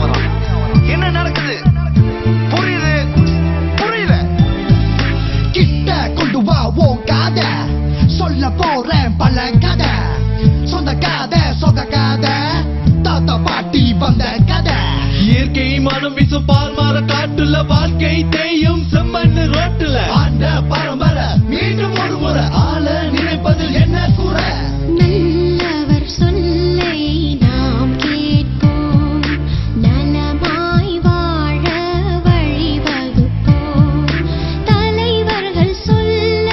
வரான். என்ன நடக்குது புரியுது புரியல. கிட்ட கொண்டு வா உன் காதை, சொல்ல போறேன் பல கதை. சொந்த கதை சொந்த கதை, தாத்தா பாட்டி வந்த கதை. இயற்கை மனம் வீசும் பால்மார காட்டுல வாழ்க்கை தேயும் செம்மண்ணு ரோட்டுல. ஆண்ட பரம்பரை மீண்டும் ஒரு முறை ஆள நினைப்பதில் என்ன குறை? நல்லவர் சொல்லை நாம் கேட்போம், நலமாய் வாழ வழிவகுப்போம். தலைவர்கள் சொல்ல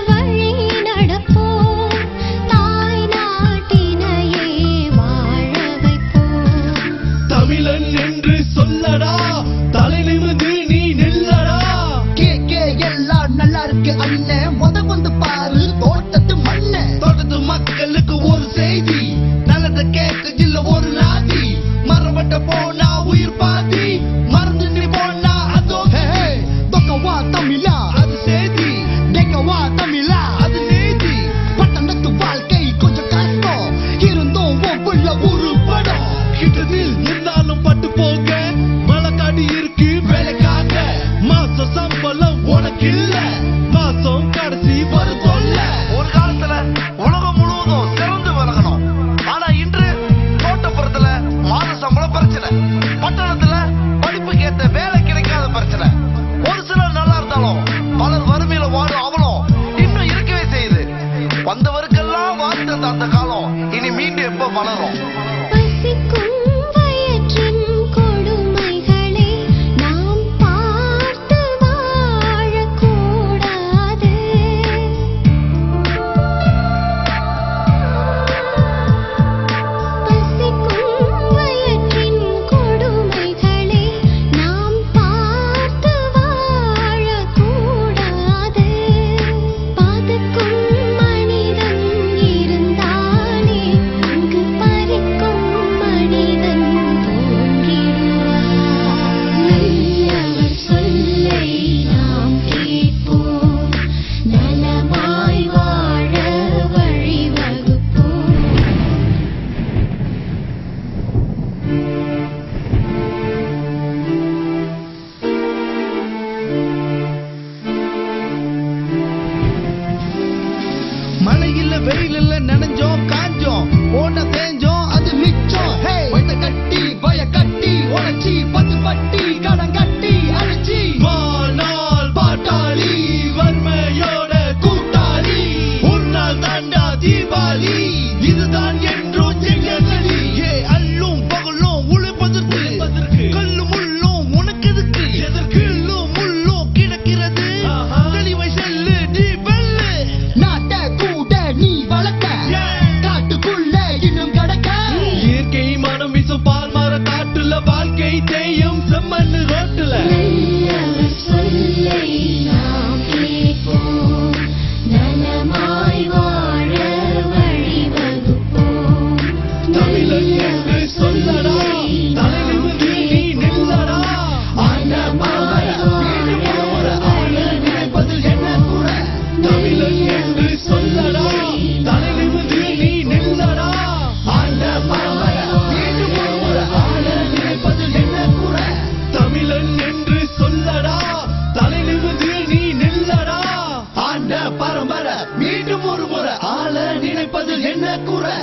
வழி நடப்போம், தாய் நாட்டினையே வாழ வைப்போம். தமிழன் என்று சொல்லடா, தலை நிமிர்ந்து நீ நில்லடா. கே எல்லாம் நல்லா இருக்கு அண்ணன், வந்து பாரு தோட்டத்து மண்ணு. தோட்டத்து மக்களுக்கு ஒரு செய்தி, நல்லத கேட்க இல்ல ஒரு நாதி. மரபட்ட போனா உயிர் பாதி, மறந்து நீ போனா அதோ தொக்கவா தமிழா அது செய்தி, டெக்கவா தமிழா அது நீதி. பட்டணத்து வாழ்க்கை கொஞ்சம் கஷ்டம், இருந்தும் உன் புள்ள உருப்படும். கிட்டதில் இருந்தாலும் பட்டு போக மலைக்காடு இருக்கு வேலைக்காக. மாச சம்பளம் உனக்கு இல்ல, மாசம் கடைசி வரும் சொல்ல. ஒரு காலத்துல உலகம் முழுவதும் சிறந்து விளங்கணும். ஆனா இன்று தோட்டப்புறத்துல மாத சம்பளம் பிரச்சனை, பட்டணத்துல படிப்புக்கு ஏத்த வேலை கிடைக்காத பிரச்சனை. ஒரு சிலர் நல்லா இருந்தாலும் பலர் வறுமையில வாடும் அவலம் இன்னும் இருக்கவே செய்யுது. வந்தவருக்கெல்லாம் வாழ்த்து அந்த காலம் இனி மீண்டும் எப்ப வளரும்? பசிக்கும் வயிற்றின் கொடுமைகளை நாம் பார்த்து வாழக்கூடாது. பசிக்கும் வயிற்றின் கொடுமைகளை நாம் பார்த்து வாழக்கூடாது. பதுக்கும் மனிதன் இருந்தானே, அங்கு பறிக்கும் மனிதன் தோன்றிடுவான். நல்லவர் சொல்லை நாம் கேட்போம், நலமாய் வாழ வழிவகுப்போம். மழை இல்ல வெயில் இல்ல, நனைஞ்சோம் காஞ்சோம் ஓட்ட தேஞ்சோம் அது மிச்சம். வயத கட்டி வய கட்டி உழைச்சி பத்து பட்டி கடன் கட்டி அழிச்சி. வானால் பாட்டாளி வறுமையோட கூட்டாளி, உன்னால் தாண்டா தீபாவளி, இதுதான் என்றும் எங்களி. அல்லும் பகலும் உழைப்பதற்கு, கல்லும் முள்ளும் உனக்கு எதுக்கு? எதற்கும் முள்ளும் கிடக்கிறது, தெளிவை செல்லு நீ வெல்லு. நாட்ட கூட நீ வளர்க்க, காட்டுக்குள்ள இன்னும் கடக்க. இயற்கை மனம் வீசும் பால்மார காட்டுல வாழ்க்கை தேயும் செம்மண்ணு ரோட்டுல. நல்லவர் சொல்லை நாம் கேட்போம், நலமாய் வாழ வழிவகுப்போம். தமிழன் என்று சொல்லடா, தலை நிமிர்ந்து நீ நில்லடா. ஆண்ட பரம்பரை மீண்டும் ஒரு ஆள நினைப்பதில் என்ன குறை? தமிழன் என்று சொல்லடா, தலை நிமிர்ந்து நீ நில்லடா. ஆண்ட பரம்பரை மீண்டும் ஒரு ஆள நினைப்பதில் என்ன குறை? தமிழன் என்று சொல்லடா, தலை நிமிர்ந்து நீ நில்லடா. ஆண்ட பரம்பரை மீண்டும் ஒரு முறை ஆள நினைப்பதில் என்ன குறை?